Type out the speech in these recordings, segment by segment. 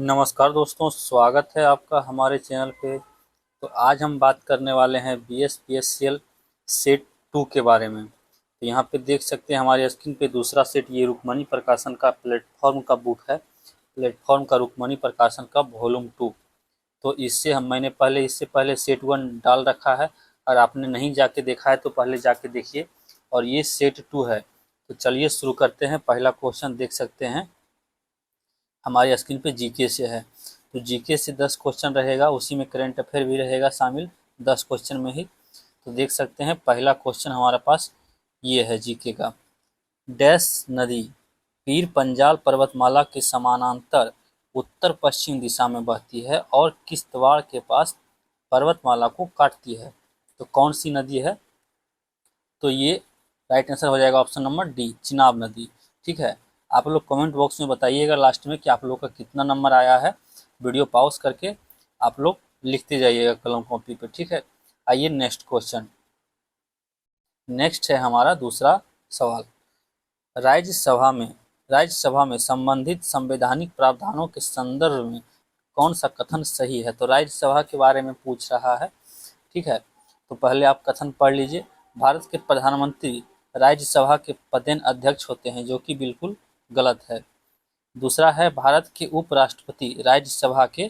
नमस्कार दोस्तों, स्वागत है आपका हमारे चैनल पे। तो आज हम बात करने वाले हैं BSPSCL सेट 2 के बारे में। तो यहाँ पे देख सकते हैं हमारे स्क्रीन पे दूसरा सेट, ये रुक्मणी प्रकाशन का प्लेटफॉर्म का बुक है। प्लेटफॉर्म का रुक्मणी प्रकाशन का वॉल्यूम 2। तो इससे पहले सेट 1 डाल रखा है, और आपने नहीं जाके देखा है तो पहले जाके देखिए। और ये सेट 2 है। तो चलिए शुरू करते हैं। पहला क्वेश्चन देख सकते हैं हमारी स्क्रीन पे, जीके से है। तो जीके से 10 क्वेश्चन रहेगा, उसी में करंट अफेयर भी रहेगा शामिल 10 क्वेश्चन में ही। तो देख सकते हैं पहला क्वेश्चन हमारे पास ये है जीके का। डैश नदी पीर पंजाल पर्वतमाला के समानांतर उत्तर पश्चिम दिशा में बहती है और किश्तवाड़ के पास पर्वतमाला को काटती है। तो कौन सी नदी है? तो ये राइट आंसर हो जाएगा ऑप्शन नंबर डी, चिनाब नदी। ठीक है। आप लोग कमेंट बॉक्स में बताइएगा लास्ट में कि आप लोग का कितना नंबर आया है। वीडियो पॉज करके आप लोग लिखते जाइएगा कलम कॉपी पे। ठीक है। आइए नेक्स्ट क्वेश्चन। नेक्स्ट है हमारा दूसरा सवाल। राज्यसभा में राज्यसभा में संबंधित संवैधानिक प्रावधानों के संदर्भ में कौन सा कथन सही है? तो राज्यसभा के बारे में पूछ रहा है। ठीक है। तो पहले आप कथन पढ़ लीजिए। भारत के प्रधानमंत्री राज्यसभा के पदेन अध्यक्ष होते हैं, जो कि बिल्कुल गलत है। दूसरा है भारत के उपराष्ट्रपति राज्यसभा के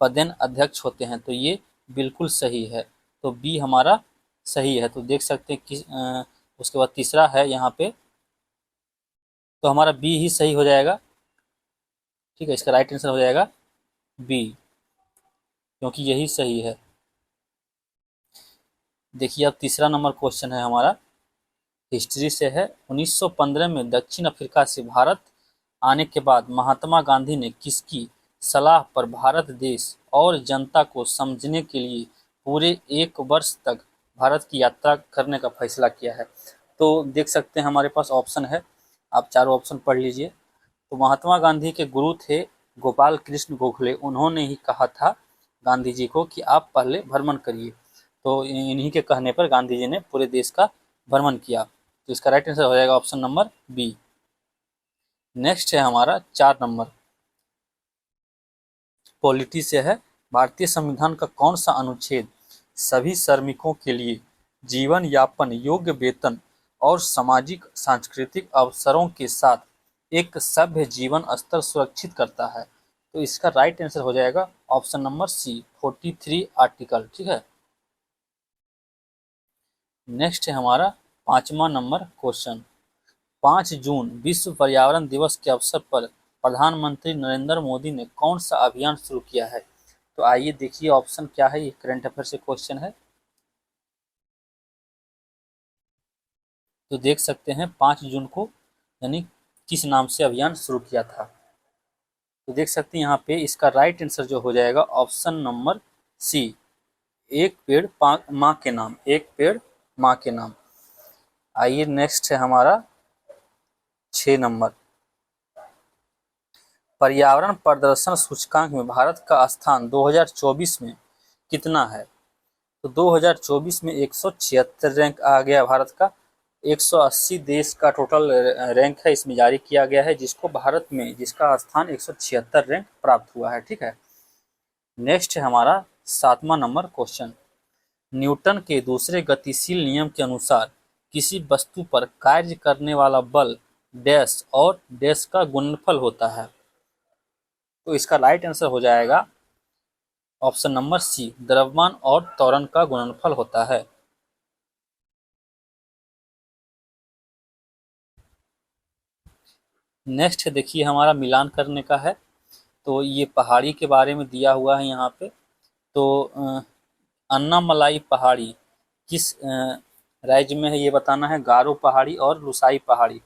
पदेन अध्यक्ष होते हैं, तो ये बिल्कुल सही है। तो बी हमारा सही है। तो देख सकते हैं उसके बाद तीसरा है यहाँ पे, तो हमारा बी ही सही हो जाएगा। ठीक है, इसका राइट आंसर हो जाएगा बी, क्योंकि यही सही है। देखिए अब तीसरा नंबर क्वेश्चन है हमारा, हिस्ट्री से है। 1915 में दक्षिण अफ्रीका से भारत आने के बाद महात्मा गांधी ने किसकी सलाह पर भारत देश और जनता को समझने के लिए पूरे 1 वर्ष तक भारत की यात्रा करने का फैसला किया है? तो देख सकते हैं हमारे पास ऑप्शन है, आप चारों ऑप्शन पढ़ लीजिए। तो महात्मा गांधी के गुरु थे गोपाल कृष्ण गोखले। उन्होंने ही कहा था गांधी जी को कि आप पहले भ्रमण करिए। तो इन्हीं के कहने पर गांधी जी ने पूरे देश का भ्रमण किया। तो इसका राइट आंसर हो जाएगा ऑप्शन नंबर बी। नेक्स्ट है हमारा 4 नंबर, पॉलिटी से है। भारतीय संविधान का कौन सा अनुच्छेद सभी श्रमिकों के लिए जीवन यापन योग्य वेतन और सामाजिक सांस्कृतिक अवसरों के साथ एक सभ्य जीवन स्तर सुरक्षित करता है? तो इसका राइट आंसर हो जाएगा ऑप्शन नंबर सी, 43 आर्टिकल। ठीक है। नेक्स्ट है हमारा 5वां नंबर क्वेश्चन। 5 जून विश्व पर्यावरण दिवस के अवसर पर प्रधानमंत्री नरेंद्र मोदी ने कौन सा अभियान शुरू किया है? तो आइए देखिए ऑप्शन क्या है। ये करंट अफेयर से क्वेश्चन है। तो देख सकते हैं 5 जून को यानी किस नाम से अभियान शुरू किया था? तो देख सकते हैं यहाँ पे इसका राइट आंसर जो हो जाएगा ऑप्शन नंबर सी, एक पेड़ माँ के नाम, एक पेड़ माँ के नाम। आइए नेक्स्ट है हमारा 6 नंबर, पर्यावरण प्रदर्शन सूचकांक में भारत का स्थान 2024 में कितना है? तो 2024 में 176 रैंक आ गया भारत का। 180 देश का टोटल रैंक है, इसमें जारी किया गया है, जिसको भारत में जिसका स्थान 176 रैंक प्राप्त हुआ है। ठीक है। नेक्स्ट है हमारा 7वां नंबर क्वेश्चन। न्यूटन के दूसरे गतिशील नियम के अनुसार किसी वस्तु पर कार्य करने वाला बल डैश और डैश का गुणनफल होता है? तो इसका राइट आंसर हो जाएगा ऑप्शन नंबर सी, द्रव्यमान और त्वरण का गुणनफल होता है। नेक्स्ट देखिए हमारा मिलान करने का है। तो ये पहाड़ी के बारे में दिया हुआ है यहाँ पे। तो अन्नामलाई पहाड़ी किस राज्य में है ये बताना है, गारो पहाड़ी और लुसाई पहाड़ी।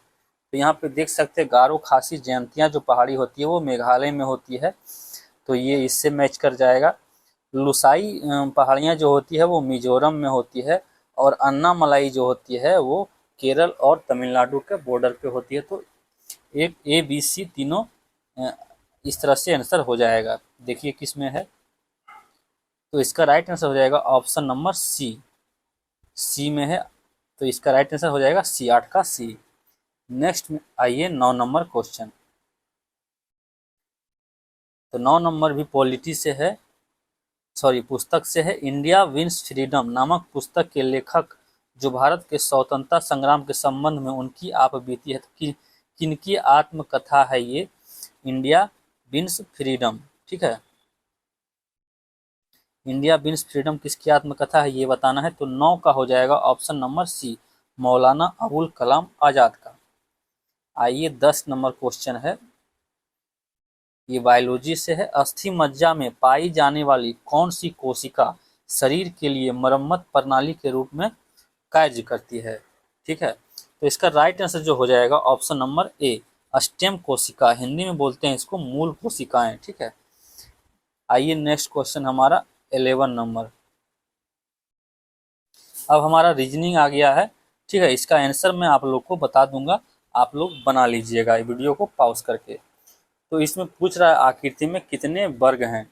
तो यहाँ पे देख सकते हैं गारो खासी जयंतिया जो पहाड़ी होती है वो मेघालय में होती है, तो ये इससे मैच कर जाएगा। लुसाई पहाड़ियाँ जो होती है वो मिजोरम में होती है, और अन्नामलाई जो होती है वो केरल और तमिलनाडु के बॉर्डर पे होती है। तो एक ए बी सी तीनों अ, इस तरह से आंसर हो जाएगा। देखिए किस में है। तो इसका राइट आंसर हो जाएगा ऑप्शन नंबर सी, सी में है। तो इसका राइट आंसर हो जाएगा सी, 8 का सी। नेक्स्ट में आइए 9 नंबर क्वेश्चन। तो 9 नंबर भी पॉलिटी से है, सॉरी पुस्तक से है। इंडिया विंस फ्रीडम नामक पुस्तक के लेखक जो भारत के स्वतंत्रता संग्राम के संबंध में उनकी आप बीती है, तो किनकी आत्मकथा है ये? इंडिया विंस फ्रीडम, ठीक है। इंडिया विंस फ्रीडम किसकी आत्मकथा है ये बताना है। तो 9 का हो जाएगा ऑप्शन नंबर सी, मौलाना अबुल कलाम आजाद का। आइए 10 नंबर क्वेश्चन है, ये बायोलॉजी से है। अस्थि मज्जा में पाई जाने वाली कौन सी कोशिका शरीर के लिए मरम्मत प्रणाली के रूप में कार्य करती है? ठीक है, तो इसका राइट आंसर जो हो जाएगा ऑप्शन नंबर ए, स्टेम कोशिका, हिंदी में बोलते हैं इसको मूल कोशिकाएं, ठीक है। आइए नेक्स्ट क्वेश्चन हमारा 11 नंबर। अब हमारा रीजनिंग आ गया है, ठीक है। इसका आंसर मैं आप लोग को बता दूंगा, आप लोग बना लीजिएगा वीडियो को पॉज करके। तो इसमें पूछ रहा है आकृति में कितने वर्ग हैं,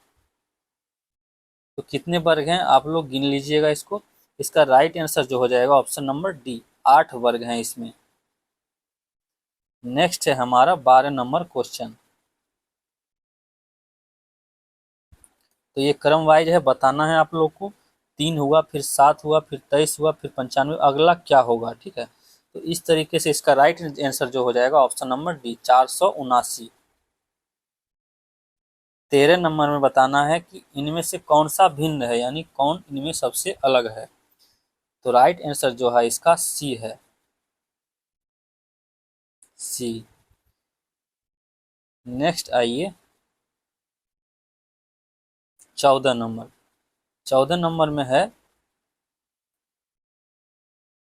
तो कितने वर्ग हैं आप लोग गिन लीजिएगा इसको। इसका राइट आंसर जो हो जाएगा ऑप्शन नंबर डी, 8 वर्ग हैं इसमें। नेक्स्ट है हमारा 12 नंबर क्वेश्चन। तो ये क्रम वाइज है, बताना है आप लोग को। 3 हुआ, फिर 7 हुआ, फिर 23 हुआ, फिर 95, अगला क्या होगा, ठीक है। तो इस तरीके से इसका राइट आंसर जो हो जाएगा ऑप्शन नंबर डी, 479। 13 नंबर में बताना है कि इनमें से कौन सा भिन्न है, यानी कौन इनमें सबसे अलग है। तो राइट आंसर जो है इसका सी है, सी। नेक्स्ट आइए 14 नंबर। 14 नंबर में है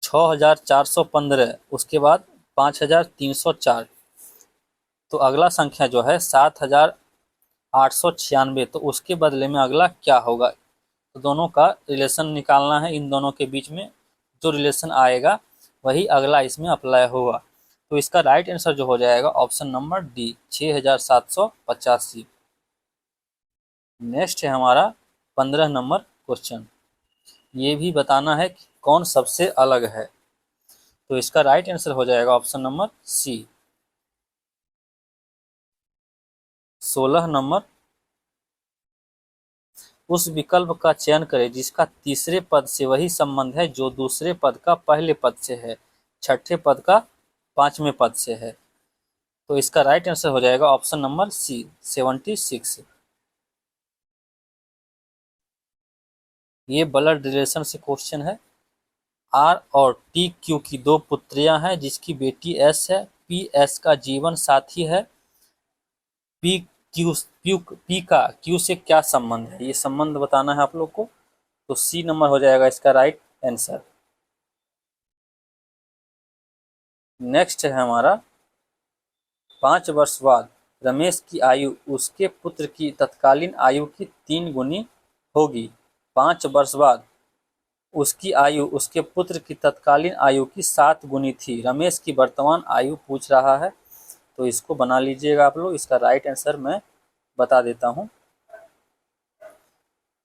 6415, उसके बाद 5304। तो अगला संख्या जो है 7896, तो उसके बदले में अगला क्या होगा? तो दोनों का रिलेशन निकालना है, इन दोनों के बीच में जो रिलेशन आएगा वही अगला इसमें अप्लाई होगा। तो इसका राइट आंसर जो हो जाएगा ऑप्शन नंबर डी, 6785। नेक्स्ट है हमारा 15 नंबर क्वेश्चन। ये भी बताना है कि कौन सबसे अलग है। तो इसका राइट आंसर हो जाएगा ऑप्शन नंबर सी। 16 नंबर, उस विकल्प का चयन करें जिसका तीसरे पद से वही संबंध है जो दूसरे पद का पहले पद से है, छठे पद का पांचवें पद से है। तो इसका राइट आंसर हो जाएगा ऑप्शन नंबर सी, 76। ये ब्लड रिलेशन से क्वेश्चन है। आर और टी क्यू की 2 पुत्रियां हैं जिसकी बेटी एस है। पी एस का जीवन साथी है। पी पी का क्यू से क्या संबंध है, ये संबंध बताना है आप लोग को। तो सी नंबर हो जाएगा इसका राइट आंसर। नेक्स्ट है हमारा 5 वर्ष बाद रमेश की आयु उसके पुत्र की तत्कालीन आयु की 3 गुनी होगी। 5 वर्ष बाद उसकी आयु उसके पुत्र की तत्कालीन आयु की 7 गुनी थी। रमेश की वर्तमान आयु पूछ रहा है, तो इसको बना लीजिएगा आप लोग। इसका राइट आंसर मैं बता देता हूँ।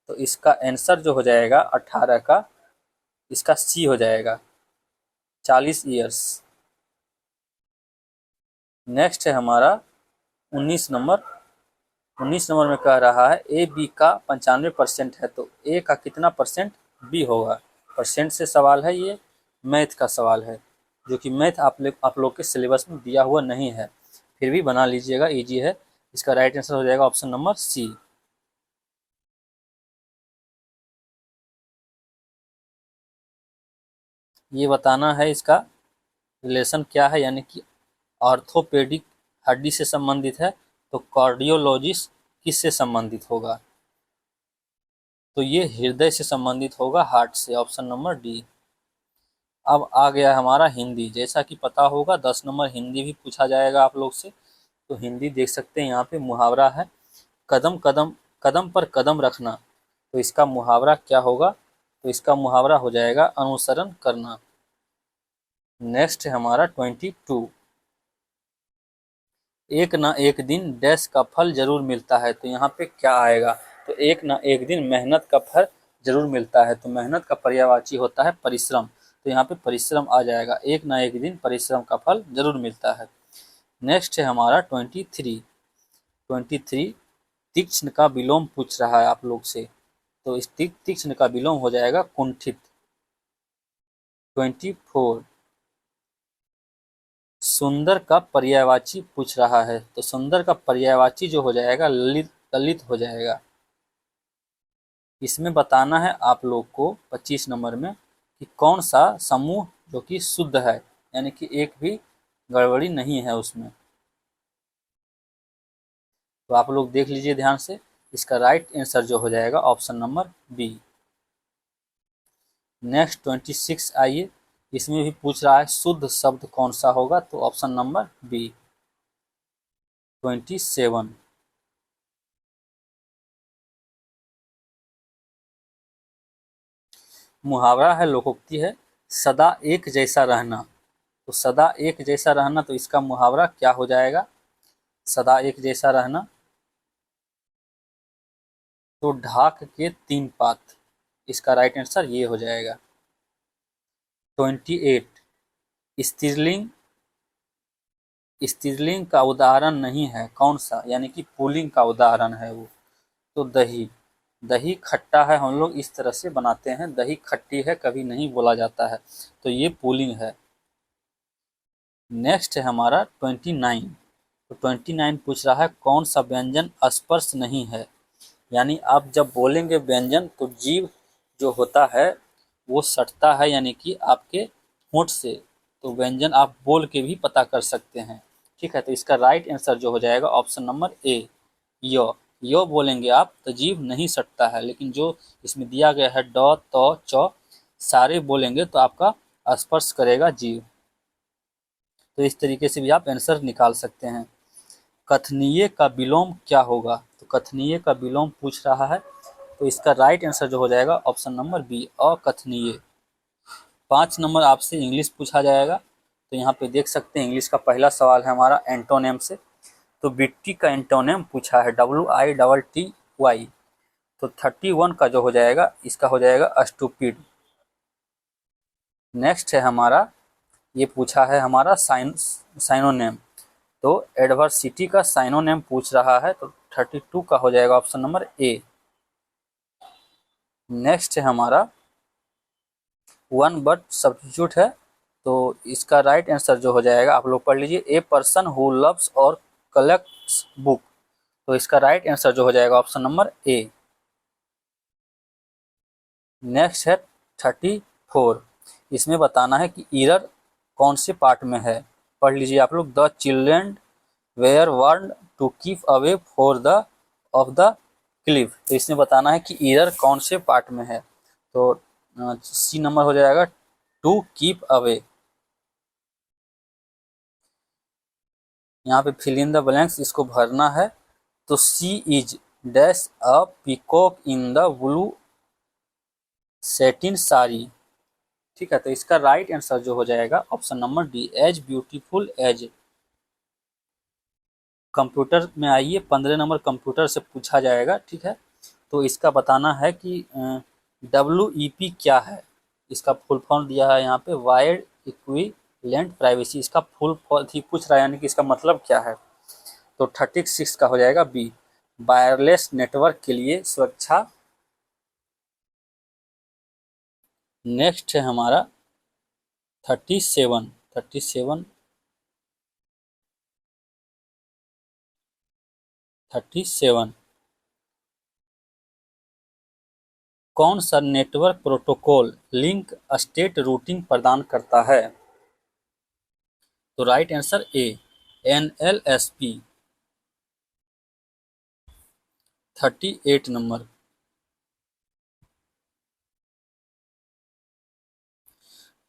तो इसका आंसर जो हो जाएगा 18 का, इसका सी हो जाएगा, 40 ईयर्स। नेक्स्ट है हमारा 19 नंबर। 19 नंबर में कह रहा है ए बी का 95% है, तो ए का कितना परसेंट बी होगा। परसेंट से सवाल है, ये मैथ का सवाल है जो कि मैथ आप लोग के सिलेबस में दिया हुआ नहीं है, फिर भी बना लीजिएगा, इजी है। इसका राइट आंसर हो जाएगा ऑप्शन नंबर सी। ये बताना है इसका रिलेशन क्या है, यानी कि ऑर्थोपेडिक हड्डी से संबंधित है, तो कार्डियोलॉजिस्ट किससे संबंधित होगा? तो ये हृदय से संबंधित होगा, हार्ट से, ऑप्शन नंबर डी। अब आ गया हमारा हिंदी। जैसा कि पता होगा 10 नंबर हिंदी भी पूछा जाएगा आप लोग से। तो हिंदी देख सकते हैं यहाँ पे मुहावरा है, कदम कदम कदम पर कदम रखना। तो इसका मुहावरा क्या होगा? तो इसका मुहावरा हो जाएगा अनुसरण करना। नेक्स्ट है हमारा 22, एक ना एक दिन डैश का फल जरूर मिलता है। तो यहाँ पे क्या आएगा? तो एक ना एक दिन मेहनत का फल जरूर मिलता है, तो मेहनत का पर्यायवाची होता है परिश्रम, तो यहाँ पे परिश्रम आ जाएगा। एक ना एक दिन परिश्रम का फल जरूर मिलता है। नेक्स्ट है हमारा 23। तीक्ष्ण का विलोम पूछ रहा है आप लोग से, तो इस तीक्ष्ण का विलोम हो जाएगा कुंठित। 24 सुंदर का पर्यायवाची पूछ रहा है, तो सुंदर का पर्यायवाची जो हो जाएगा ललित, ललित हो जाएगा। इसमें बताना है आप लोग को 25 नंबर में कि कौन सा समूह जो कि शुद्ध है, यानी कि एक भी गड़बड़ी नहीं है उसमें। तो आप लोग देख लीजिए ध्यान से, इसका राइट आंसर जो हो जाएगा ऑप्शन नंबर बी। नेक्स्ट 26 आइए, इसमें भी पूछ रहा है शुद्ध शब्द कौन सा होगा, तो ऑप्शन नंबर बी 27। मुहावरा है, लोकोक्ति है, सदा एक जैसा रहना। तो सदा एक जैसा रहना, तो इसका मुहावरा क्या हो जाएगा, सदा एक जैसा रहना। तो ढाक के 3 पात, इसका राइट आंसर ये हो जाएगा। 28 स्त्रीलिंग, स्त्रीलिंग का उदाहरण नहीं है कौन सा, यानी कि पुल्लिंग का उदाहरण है वो। तो दही, दही खट्टा है, हम लोग इस तरह से बनाते हैं, दही खट्टी है कभी नहीं बोला जाता है, तो ये पुल्लिंग है। नेक्स्ट है हमारा 29। तो 29 पूछ रहा है कौन सा व्यंजन स्पर्श नहीं है, यानी आप जब बोलेंगे व्यंजन तो जीभ जो होता है वो सटता है, यानी कि आपके होंठ से, तो व्यंजन आप बोल के भी पता कर सकते हैं। ठीक है, तो इसका राइट आंसर जो हो जाएगा ऑप्शन नंबर ए यो बोलेंगे आप तो जीभ नहीं सटता है, लेकिन जो इसमें दिया गया है ड त च सारे बोलेंगे तो आपका स्पर्श करेगा जीभ। तो इस तरीके से भी आप आंसर निकाल सकते हैं। कथनीय का विलोम क्या होगा, तो कथनीय का विलोम पूछ रहा है, तो इसका राइट आंसर जो हो जाएगा ऑप्शन नंबर बी अकथनीय। 5 नंबर आपसे इंग्लिश पूछा जाएगा, तो यहाँ पे देख सकते हैं इंग्लिश का पहला सवाल है हमारा एंटोनेम से। तो विट्टी का एंटोनेम पूछा है WITTY। तो 31 का जो हो जाएगा इसका हो जाएगा स्टूपिड। नेक्स्ट है हमारा, ये पूछा है हमारा साइनोनेम, तो एडवर्सिटी का साइनोनेम पूछ रहा है, तो 32 का हो जाएगा ऑप्शन नंबर ए। नेक्स्ट है हमारा वन वर्ड सब्स्टिट्यूट है, तो इसका राइट आंसर जो हो जाएगा आप लोग पढ़ लीजिए, ए पर्सन हु लव्स और कलेक्ट्स बुक। तो इसका राइट आंसर जो हो जाएगा ऑप्शन नंबर ए। नेक्स्ट है 34, इसमें बताना है कि ईरर कौन से पार्ट में है, पढ़ लीजिए आप लोग, the children were warned to keep away for the of the cliff. तो इसमें बताना है कि ईरर कौन से पार्ट में है, तो सी नंबर हो जाएगा टू कीप अवे। यहाँ पे फिल इन द ब्लैंक्स इसको भरना है, तो C is dash a peacock in the blue satin sari. ठीक है, तो इसका राइट आंसर जो हो जाएगा option number D as beautiful as. Computer में आइए, 15 नंबर कंप्यूटर से पूछा जाएगा। ठीक है, तो इसका बताना है कि WEP क्या है, इसका फुल फॉर्म दिया है यहाँ पे वायर्ड इक्विवेलेंट प्राइवेसी, इसका फुल फॉर्म ही पूछ रहा है, यानी कि इसका मतलब क्या है, तो 36 का हो जाएगा बी वायरलेस नेटवर्क के लिए सुरक्षा। नेक्स्ट है हमारा 37 कौन सा network protocol link state routing प्रदान करता है, तो right answer A NLSP। 38 number,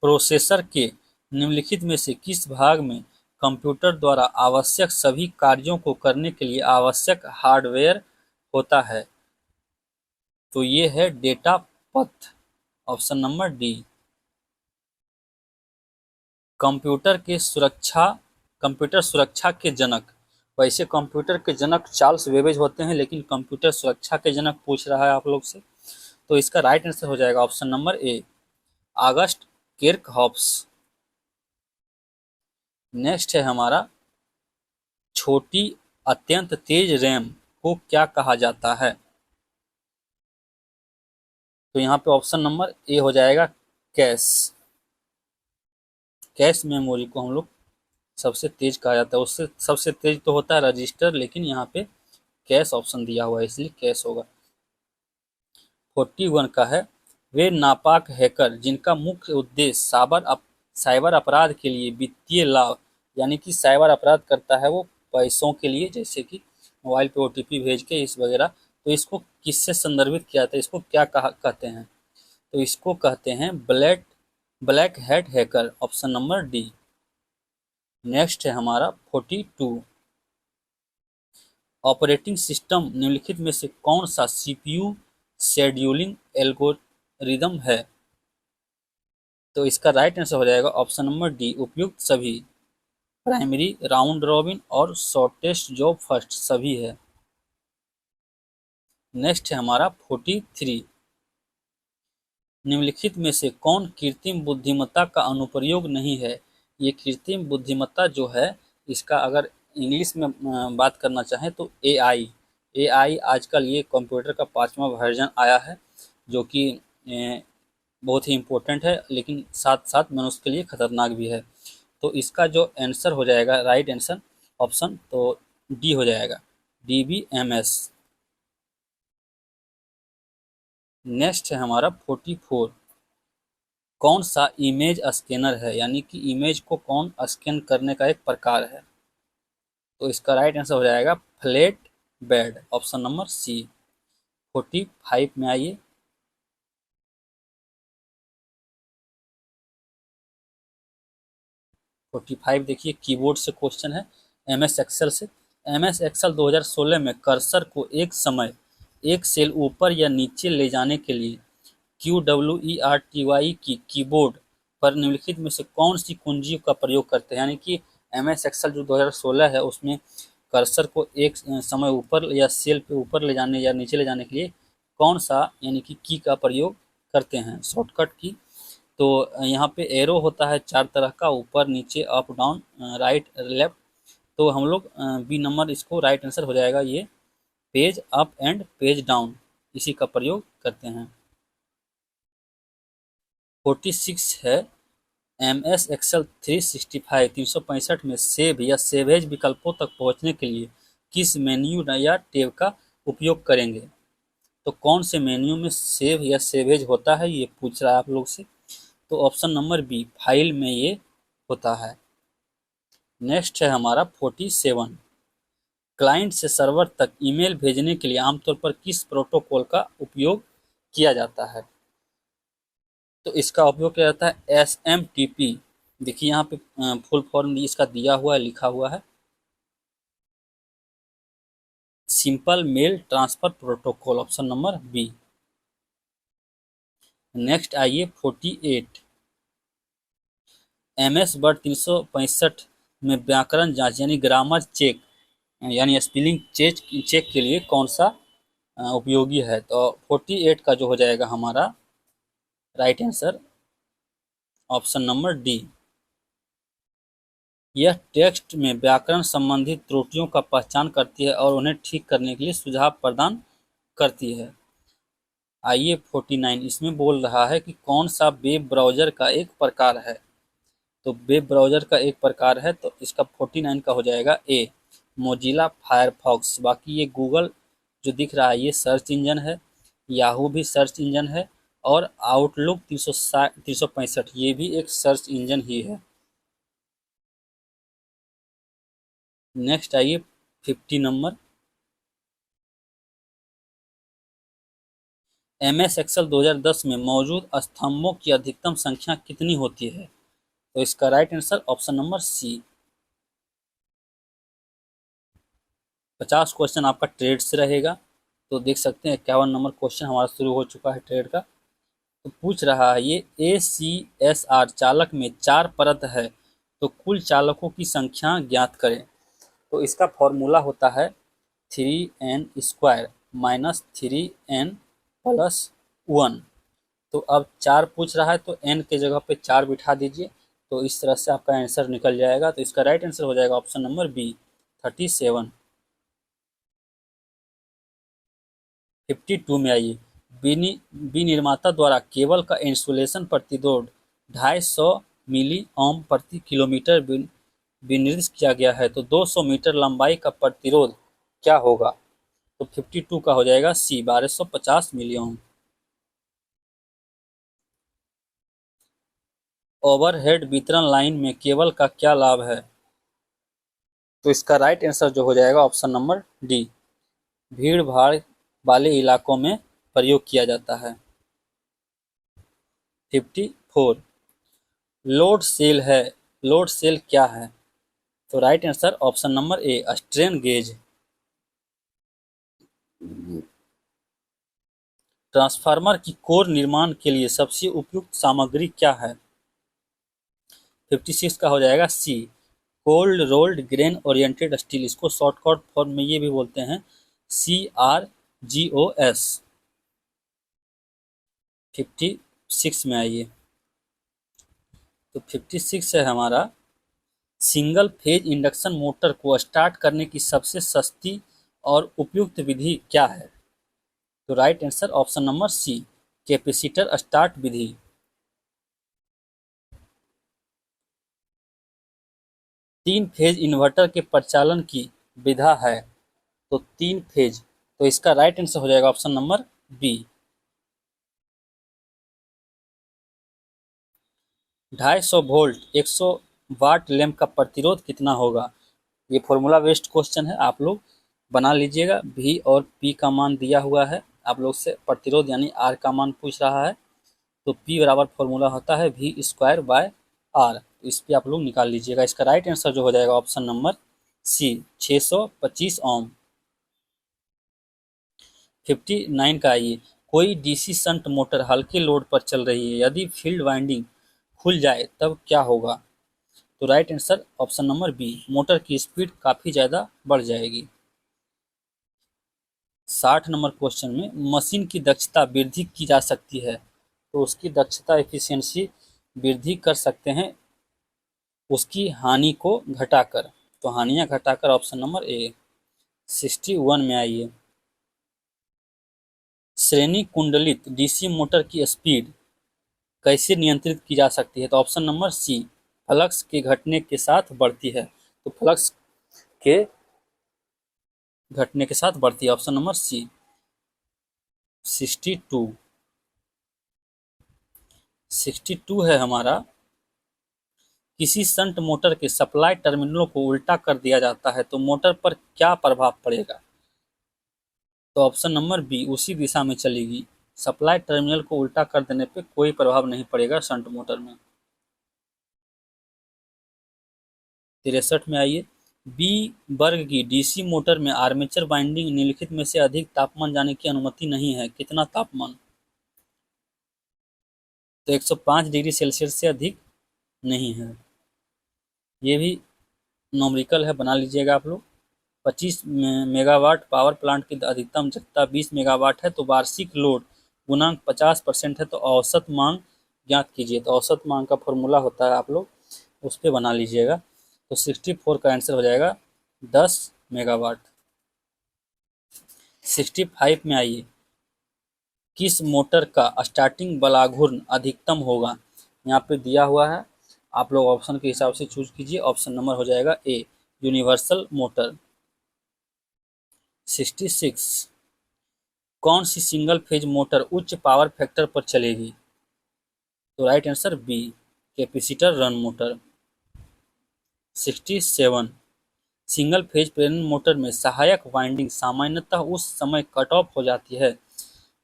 processor के निम्नलिखित में से किस भाग में कंप्यूटर द्वारा आवश्यक सभी कार्यों को करने के लिए आवश्यक हार्डवेयर होता है, तो ये है डेटा पथ, ऑप्शन नंबर डी। कंप्यूटर सुरक्षा के जनक, वैसे कंप्यूटर के जनक चार्ल्स बेबेज होते हैं, लेकिन कंप्यूटर सुरक्षा के जनक पूछ रहा है आप लोग से, तो इसका राइट आंसर हो जाएगा option number A August Kirchhoff's. Next है हमारा छोटी अत्यंत तेज रैम को क्या कहा जाता है? तो यहाँ पे ऑप्शन नंबर ए हो जाएगा कैश। कैश मेमोरी को हम लोग सबसे तेज कहा जाता है। उससे सबसे तेज तो होता है रजिस्टर, लेकिन यहाँ पे कैश ऑप्शन दिया हुआ है इसलिए कैश होगा। 41 का है, वे नापाक हैकर जिनका मुख्य उद्देश्य साइबर अपराध के लिए वित्तीय लाभ, यानी कि साइबर अपराध करता है वो पैसों के लिए, जैसे कि मोबाइल पे ओटीपी भेज के इस वगैरह, तो इसको किससे संदर्भित किया जाता है, इसको क्या कहते हैं? तो इसको कहते हैं black hat hacker, option number D. Next है हमारा 42, ऑपरेटिंग सिस्टम निम्नलिखित में से कौन सा सीपीयू शेड्यूलिंग एल्गोरिदम है? तो इसका राइट आंसर हो जाएगा ऑप्शन नंबर डी, उपयुक्त सभी। प्राइमरी, राउंड रॉबिन और शॉर्टेस्ट जॉब फर्स्ट सभी है। नेक्स्ट है हमारा 43, निम्नलिखित में से कौन कृत्रिम बुद्धिमत्ता का अनुप्रयोग नहीं है? ये कृत्रिम बुद्धिमत्ता जो है, इसका अगर इंग्लिश में बात करना चाहें तो एआई आजकल ये कंप्यूटर का 5वां वर्जन आया है, जो कि बहुत ही इम्पोर्टेंट है, लेकिन साथ साथ मनुष्य के लिए खतरनाक भी है। तो इसका जो आंसर हो जाएगा राइट आंसर ऑप्शन तो डी हो जाएगा, DBMS। नेक्स्ट है हमारा 44, कौन सा इमेज स्कैनर है, यानी कि इमेज को कौन स्कैन करने का एक प्रकार है? तो इसका राइट आंसर हो जाएगा flat bed, option number C. 45 में आइए, 45 देखिए, कीबोर्ड से क्वेश्चन है, MS एक्सेल से। MS एक्सेल 2016 में कर्सर को एक समय एक सेल ऊपर या नीचे ले जाने के लिए QWERTY की कीबोर्ड पर निम्नलिखित में से कौन सी कुंजी का प्रयोग करते हैं? यानी कि MS एक्सेल जो 2016 है उसमें कर्सर को एक समय ऊपर या सेल पे ऊपर ले जाने या नीचे ले जाने के लिए कौन सा यानी कि की का प्रयोग करते हैं, शॉर्टकट की? तो यहाँ पे एरो होता है 4 तरह का, ऊपर नीचे अप डाउन राइट लेफ्ट। तो हम लोग बी नंबर इसको राइट आंसर हो जाएगा, ये page up and page down इसी का प्रयोग करते हैं। 46 है, MS एक्सेल 365 में सेव या सेवेज विकल्पों तक पहुंचने के लिए किस मेन्यू या टैब का उपयोग करेंगे? तो कौन से मेन्यू में सेव या सेवेज होता है, ये पूछ रहा है आप लोग से। तो ऑप्शन नंबर बी, फाइल में ये होता है। नेक्स्ट है हमारा 47, क्लाइंट से सर्वर तक ईमेल भेजने के लिए आमतौर पर किस प्रोटोकॉल का उपयोग किया जाता है? तो इसका उपयोग किया जाता है SMTP। देखिए यहाँ पे फुल फॉर्म इसका दिया हुआ है, लिखा हुआ है, simple mail transfer protocol, option number B. Next आइए 48, MS वर्ड 365 में व्याकरण जांच यानी ग्रामर चेक यानी स्पेलिंग चेक के लिए कौन सा उपयोगी है? तो 48 का जो हो जाएगा हमारा right answer option number D. यह टेक्स्ट में व्याकरण संबंधित त्रुटियों का पहचान करती है और उन्हें ठीक करने के लिए सुझाव प्रदान करती है। आइए 49, इसमें बोल रहा है कि कौन सा वेब ब्राउज़र का एक प्रकार है? तो वेब ब्राउज़र का एक प्रकार है, तो इसका 49 का हो जाएगा ए, मोजिला फायरफॉक्स। बाकी ये गूगल जो दिख रहा है ये सर्च इंजन है, याहू भी सर्च इंजन है, और आउटलुक 365 ये भी एक सर्च इंजन ही है। नेक्स्ट आइए 50 नंबर, MS एक्सेल 2010 में मौजूद स्तंभों की अधिकतम संख्या कितनी होती है? तो इसका right answer option number C. 50 question आपका ट्रेड से रहेगा। तो देख सकते हैं 51 नंबर क्वेश्चन हमारा शुरू हो चुका है ट्रेड का। तो पूछ रहा है ये ACSR चालक में 4 परत है, तो कुल चालकों की संख्या ज्ञात करें। तो इसका फॉर्मूला होता है 3n² माइनस 3n+1। तो अब 4 पूछ रहा है तो n के जगह पे 4 बिठा दीजिए, तो इस तरह से आपका आंसर निकल जाएगा। तो इसका राइट आंसर हो जाएगा ऑप्शन नंबर बी, 37। 52 में आइए, विनिर्माता द्वारा केबल का इंसुलेशन प्रतिरोध 250 मिली ओम प्रति किलोमीटर विनिर्दिष्ट किया गया है, तो 200 मीटर लंबाई का प्रतिरोध क्या होगा? तो 52 का हो जाएगा सी, 1250 मिली ओम। ओवरहेड वितरण लाइन में केबल का क्या लाभ है? तो इसका राइट आंसर जो हो जाएगा ऑप्शन नंबर डी, भीड़ भाड़ वाले इलाकों में प्रयोग किया जाता है। 54, लोड सेल है, लोड सेल क्या है? तो राइट आंसर ऑप्शन नंबर ए, स्ट्रेन गेज। ट्रांसफार्मर की कोर निर्माण के लिए सबसे उपयुक्त सामग्री क्या है? 56 का हो जाएगा C, cold rolled grain oriented steel. इसको शॉर्टकट फॉर्म में ये भी बोलते हैं CRGOS। 56 में आइए, तो 56 है हमारा, सिंगल फेज इंडक्शन मोटर को स्टार्ट करने की सबसे सस्ती और उपयुक्त विधि क्या है? तो right answer option number C, capacitor start विधि। 3 फेज इन्वर्टर के प्रचालन की विधा है, तो 3 फेज, तो इसका राइट आंसर हो जाएगा ऑप्शन नंबर बी। 250 वोल्ट 100 वाट लैंप का प्रतिरोध कितना होगा? ये फॉर्मूला बेस्ड क्वेश्चन है, आप लोग बना लीजिएगा। V और P का मान दिया हुआ है, आप लोग से प्रतिरोध यानी R का मान पूछ रहा है, तो P बराबर फॉर्मूला होता है V स्क्वायर बाय R, तो इस पे आप लोग निकाल लीजिएगा। इसका राइट आंसर जो हो जाएगा ऑप्शन नंबर सी, 625 ओम। 59 का आइए, कोई डीसी शंट मोटर हल्के लोड पर चल रही है, यदि फील्ड वाइंडिंग खुल जाए तब क्या होगा? तो right answer option number B, motor की स्पीड काफी ज्यादा बढ़ जाएगी। 60 नंबर क्वेश्चन में, मशीन की दक्षता वृद्धि की जा सकती है, तो उसकी दक्षता एफिशिएंसी वृद्धि कर सकते हैं उसकी हानि को घटाकर, तो हानियां घटाकर, ऑप्शन नंबर ए। 61 में आइए, श्रेणी कुंडलित डीसी मोटर की स्पीड कैसे नियंत्रित की जा सकती है? तो ऑप्शन नंबर सी, फ्लक्स के घटने के साथ बढ़ती है, तो फ्लक्स के घटने के साथ बढ़ती है, ऑप्शन नंबर सी। 62 है हमारा, किसी शंट मोटर के सप्लाई टर्मिनलों को उल्टा कर दिया जाता है तो मोटर पर क्या प्रभाव पड़ेगा? तो ऑप्शन नंबर बी, उसी दिशा में चलेगी। सप्लाई टर्मिनल को उल्टा कर देने पे कोई प्रभाव नहीं पड़ेगा शंट मोटर में। 63 में आइए, बी वर्ग की डीसी मोटर में आर्मेचर वाइंडिंग निम्नलिखित में से अधिक तापमान जाने की अनुमति नहीं है, कितना तापमान? तो 105 डिग्री सेल्सियस से अधिक नहीं है। ये भी नॉमरिकल है, बना लीजिएगा आप लोग। 25 मेगावाट पावर प्लांट की अधिकतम क्षमता 20 मेगावाट है, तो वार्षिक लोड गुणांक 50% है, तो औसत मांग ज्ञात कीजिए। तो औसत मांग का फॉर्मूला होता है, आप लोग उस पर बना लीजिएगा। तो 64 का आंसर हो जाएगा 10 मेगावाट। 65 में आइए, किस मोटर का स्टार्टिंग बलाघूर्ण अधिकतम होगा? यहाँ पे दिया हुआ है, आप लोग ऑप्शन के हिसाब से चूज कीजिए। ऑप्शन नंबर हो जाएगा ए, यूनिवर्सल मोटर। 66, कौन सी सिंगल फेज मोटर उच्च पावर फैक्टर पर चलेगी? तो right answer B, capacitor run motor. 67, single phase प्रेरण मोटर में सहायक वाइंडिंग सामान्यतः उस समय कट ऑफ हो जाती है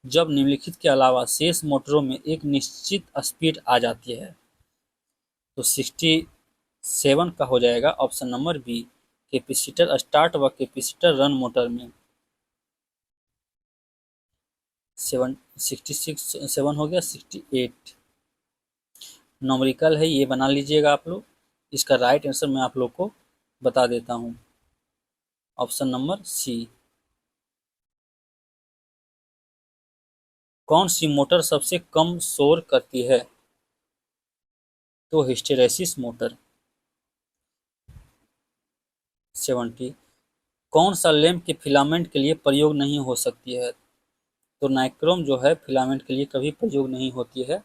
जब निम्नलिखित के अलावा शेष मोटरों में एक निश्चित स्पीड आ जाती है। तो 67 का हो जाएगा option number B, capacitor start व कैपेसिटर रन मोटर में। 66 7 हो गया। 68 नॉमरिकल है, ये बना लीजिएगा आप लोग। इसका राइट आंसर मैं आप लोग को बता देता हूँ, ऑप्शन नंबर सी। कौन सी मोटर सबसे कम शोर करती है? तो हिस्टेरेसिस मोटर। 70, कौन सा लैंप के फिलामेंट के लिए प्रयोग नहीं हो सकती है? तो नाइक्रोम जो है फिलामेंट के लिए कभी प्रयोग नहीं होती है,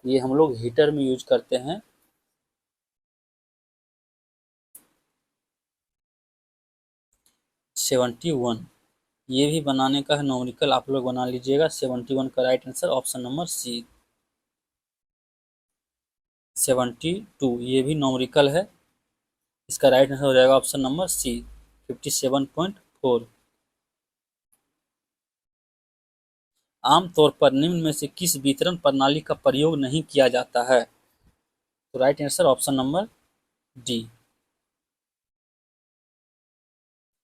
ये हम लोग हीटर में यूज करते हैं। सेवेंटी वन, ये भी बनाने का है नॉमरिकल, आप लोग बना लीजिएगा। 71 का right answer option number C. 72, ये भी नॉमरिकल है, इसका राइट आंसर हो जाएगा ऑप्शन नंबर सी, 57.4। आमतौर पर निम्न में से किस वितरण प्रणाली का प्रयोग नहीं किया जाता है? तो right answer option number D,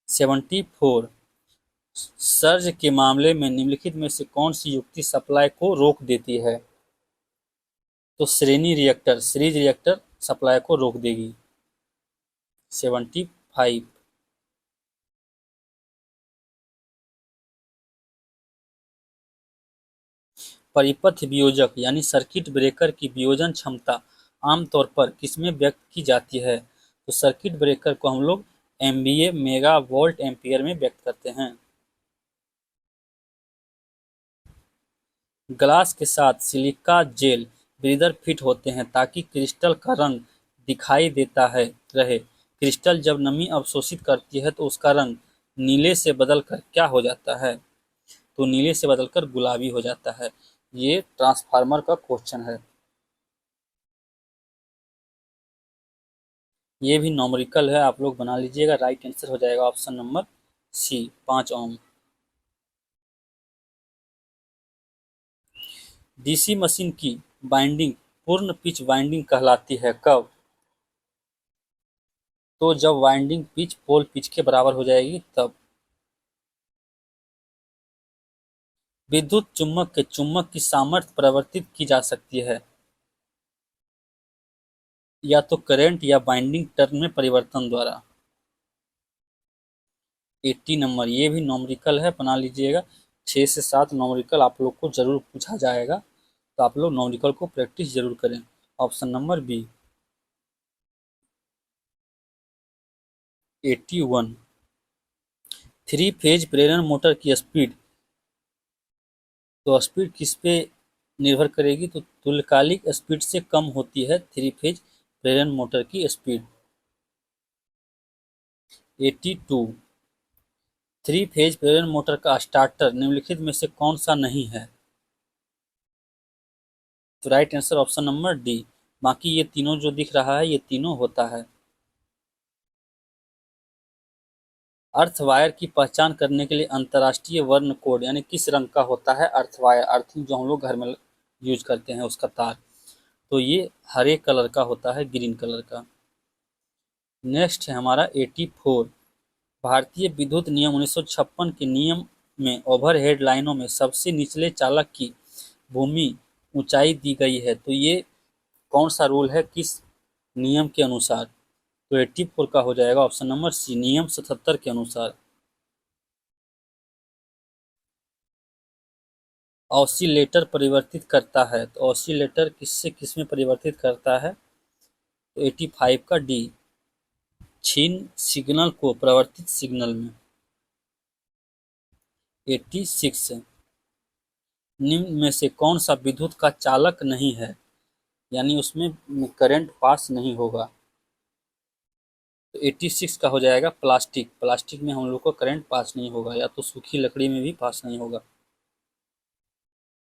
74। Surge के मामले में निम्नलिखित में से कौन सी युक्ति सप्लाई को रोक देती है? तो श्रेणी रिएक्टर, सीरीज रिएक्टर सप्लाई को रोक देगी। 75। परिपथ वियोजक यानी सर्किट ब्रेकर की वियोजन क्षमता आमतौर पर किसमें व्यक्त की जाती है? तो सर्किट ब्रेकर को हम लोग एमवीए, मेगा वोल्ट एम्पियर में व्यक्त करते हैं। ग्लास के साथ सिलिका जेल ब्रीदर फिट होते हैं ताकि क्रिस्टल का रंग दिखाई देता है रहे। क्रिस्टल जब नमी अवशोषित करती है तो उसका रंग नीले से बदलकर क्या हो जाता है? तो नीले से बदलकर गुलाबी हो जाता है। ये ट्रांसफार्मर का क्वेश्चन है। ये भी नॉमरिकल है, आप लोग बना लीजिएगा। राइट आंसर हो जाएगा ऑप्शन नंबर सी, 5 ओम। डीसी मशीन की बाइंडिंग पूर्ण पिच बाइंडिंग कहलाती है कब? तो जब वाइंडिंग पिच पोल पिच के बराबर हो जाएगी तब। विद्युत चुम्बक के चुम्बक की सामर्थ्य परिवर्तित की जा सकती है या तो करंट या बाइंडिंग टर्न में परिवर्तन द्वारा। 80 नंबर, ये भी नॉमरिकल है, बना लीजिएगा। 6 से 7 नॉमरिकल आप लोग को जरूर पूछा जाएगा, तो आप लोग नॉमरिकल को प्रैक्टिस जरूर करें। Option number B, 81। 3 फेज प्रेरण मोटर की स्पीड, तो स्पीड किस पे निर्भर करेगी? तो तुल्यकालिक स्पीड से कम होती है 3 फेज प्रेरण मोटर की स्पीड। 82। 3 फेज प्रेरण मोटर का स्टार्टर निम्नलिखित में से कौन सा नहीं है? तो right answer option number D, बाकी ये तीनों जो दिख रहा है ये तीनों होता है। अर्थ वायर की पहचान करने के लिए अंतर्राष्ट्रीय वर्ण कोड यानी किस रंग का होता है? अर्थ वायर, अर्थिंग जो हम लोग घर में यूज करते हैं उसका तार, तो ये हरे कलर का होता है, ग्रीन कलर का। नेक्स्ट है हमारा 84। भारतीय विद्युत नियम 1956 के नियम में ओवरहेड लाइनों में सबसे निचले चालक की भूमि ऊंचाई दी गई है, तो ये कौन सा रूल है, किस नियम के अनुसार? तो 84 का हो जाएगा ऑप्शन नंबर सी, नियम 77 के अनुसार। ऑसिलेटर परिवर्तित करता है, तो ऑसिलेटर किससे किस में परिवर्तित करता है? तो 85 का डी, क्षीण सिग्नल को प्रवर्तित सिग्नल में। 86। निम्न में से कौन सा विद्युत का चालक नहीं है, यानी उसमें करंट पास नहीं होगा? तो 86 का हो जाएगा प्लास्टिक, प्लास्टिक में हम लोग को करंट पास नहीं होगा, या तो सूखी लकड़ी में भी पास नहीं होगा।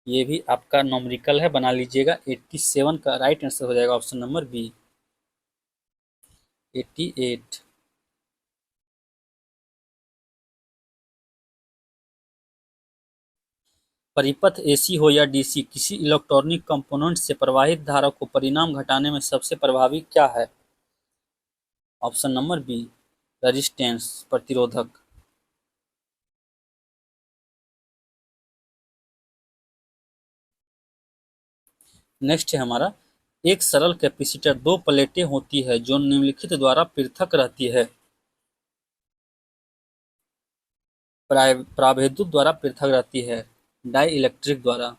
ये भी आपका नॉमरिकल है, बना लीजिएगा। 87 का राइट आंसर हो जाएगा ऑप्शन नंबर बी, 88। परिपथ एसी हो या डीसी, किसी इलेक्ट्रॉनिक कंपोनेंट से प्रवाहित धारा को परिमाण घटाने में सबसे प्रभावी क्या है? ऑप्शन नंबर बी, रेजिस्टेंस, प्रतिरोधक। नेक्स्ट है हमारा, एक सरल कैपेसिटर दो प्लेटें होती है जो निम्नलिखित द्वारा पृथक रहती है। प्रावैद्युत द्वारा पृथक रहती है, डाई इलेक्ट्रिक द्वारा।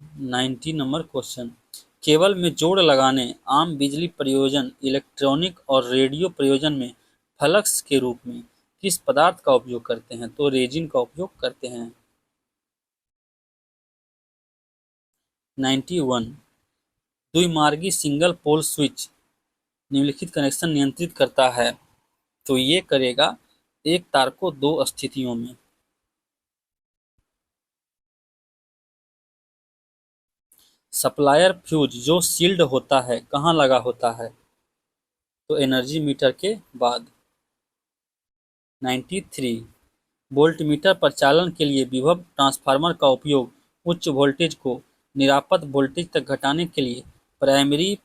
90 नंबर क्वेश्चन, केबल में जोड़ लगाने आम बिजली प्रयोजन, इलेक्ट्रॉनिक और रेडियो प्रयोजन में फ्लक्स के रूप में किस पदार्थ का उपयोग करते हैं? तो रेजिन का उपयोग करते हैं। 91 द्विमार्गी सिंगल पोल स्विच निम्नलिखित कनेक्शन नियंत्रित करता है। तो ये करेगा एक तार को दो स्थितियों में। सप्लायर फ्यूज जो सील्ड होता है कहाँ लगा होता है? तो एनर्जी मीटर के बाद। 93 वोल्टमीटर प्रचालन के लिए विभव ट्रांसफार्मर का उपयोग उच्च वोल्टेज को निरापद वोल्टेज तक घटाने के लिए प्राइमरी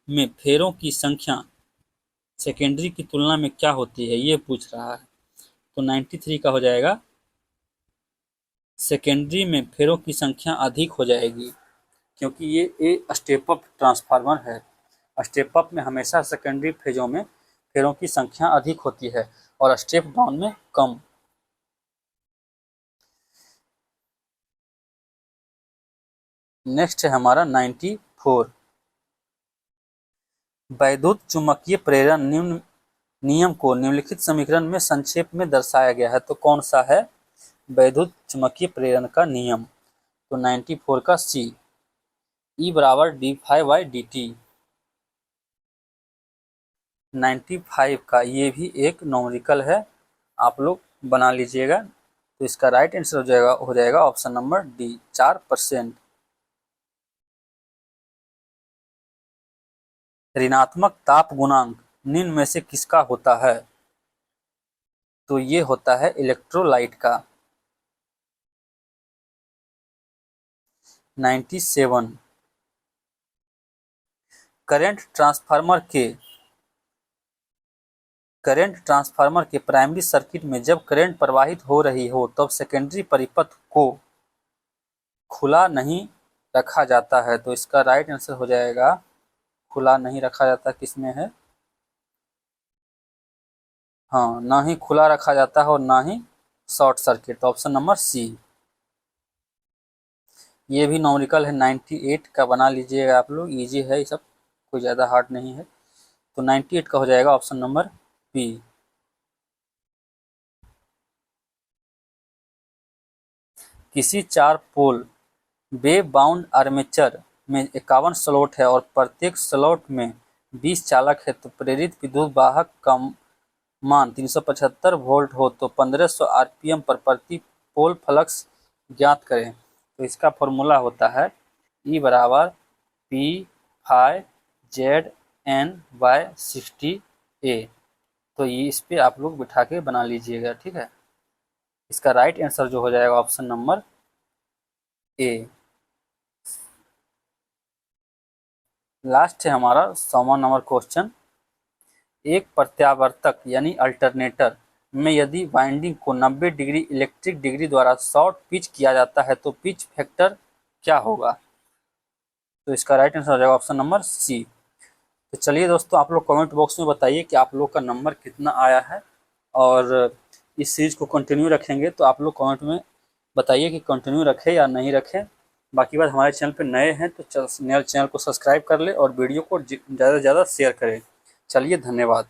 में फेरों की संख्या सेकेंडरी की तुलना में क्या होती है, ये पूछ रहा है। तो 93 का हो जाएगा सेकेंडरी में फेरों की संख्या अधिक हो जाएगी, क्योंकि ये स्टेप अप ट्रांसफार्मर है। स्टेप अप में हमेशा सेकेंडरी फेजों में फेरों की संख्या अधिक होती है और स्टेप डाउन में कम। नेक्स्ट है हमारा 94 वैद्युत चुम्बकीय प्रेरण नियम को निम्नलिखित समीकरण में संक्षेप में दर्शाया गया है। तो कौन सा है वैद्युत चुम्बकीय प्रेरण का नियम? तो 94 का सी, E बराबर d∅dt। 95 का ये भी एक न्यूमेरिकल है, आप लोग बना लीजिएगा। तो इसका राइट आंसर हो जाएगा ऑप्शन नंबर डी, 4%। ऋणात्मक ताप गुणांक निम्न में से किसका होता है? तो ये होता है इलेक्ट्रोलाइट का। 97 करंट ट्रांसफार्मर के प्राइमरी सर्किट में जब करंट प्रवाहित हो रही हो तब सेकेंडरी परिपथ को खुला नहीं रखा जाता है। तो इसका राइट आंसर हो जाएगा खुला नहीं रखा जाता, किसमें है? हाँ, ना ही खुला रखा जाता है और ना ही शॉर्ट सर्किट। तो ऑप्शन नंबर सी। ये भी न्यूमेरिकल है, 98 का बना लीजिएगा आप लोग, इजी है ये सब, कोई ज़्यादा हार्ड नहीं है। तो 98 का हो जाएगा ऑप्शन नंबर बी। किसी 4 पोल वेव बाउंड आर्मेचर में 51 स्लॉट है और प्रत्येक स्लॉट में 20 चालक है, तो प्रेरित विद्युत वाहक का मान 375 वोल्ट हो तो 1500 आरपीएम पर प्रति पोल फ्लक्स ज्ञात करें। तो इसका फॉर्मूला होता है E बराबर P∅ZN/60A। तो ये इस पे आप लोग बिठा के बना लीजिएगा, ठीक है। इसका राइट आंसर जो हो जाएगा ऑप्शन नंबर ए। लास्ट है हमारा 100वां नंबर क्वेश्चन। एक प्रत्यावर्तक यानी अल्टरनेटर में यदि वाइंडिंग को 90 डिग्री इलेक्ट्रिक डिग्री द्वारा शॉर्ट पिच किया जाता है तो पिच फैक्टर क्या होगा? तो इसका राइट आंसर हो जाएगा ऑप्शन नंबर सी। तो चलिए दोस्तों, आप लोग कमेंट बॉक्स में बताइए कि आप लोग का नंबर कितना आया है, और इस सीरीज को कंटिन्यू रखेंगे तो आप लोग कमेंट में बताइए कि कंटिन्यू रखें या नहीं रखें। बाकी बात, हमारे चैनल पे नए हैं तो चैनल को सब्सक्राइब कर ले और वीडियो को ज़्यादा से ज़्यादा शेयर करें। चलिए, धन्यवाद।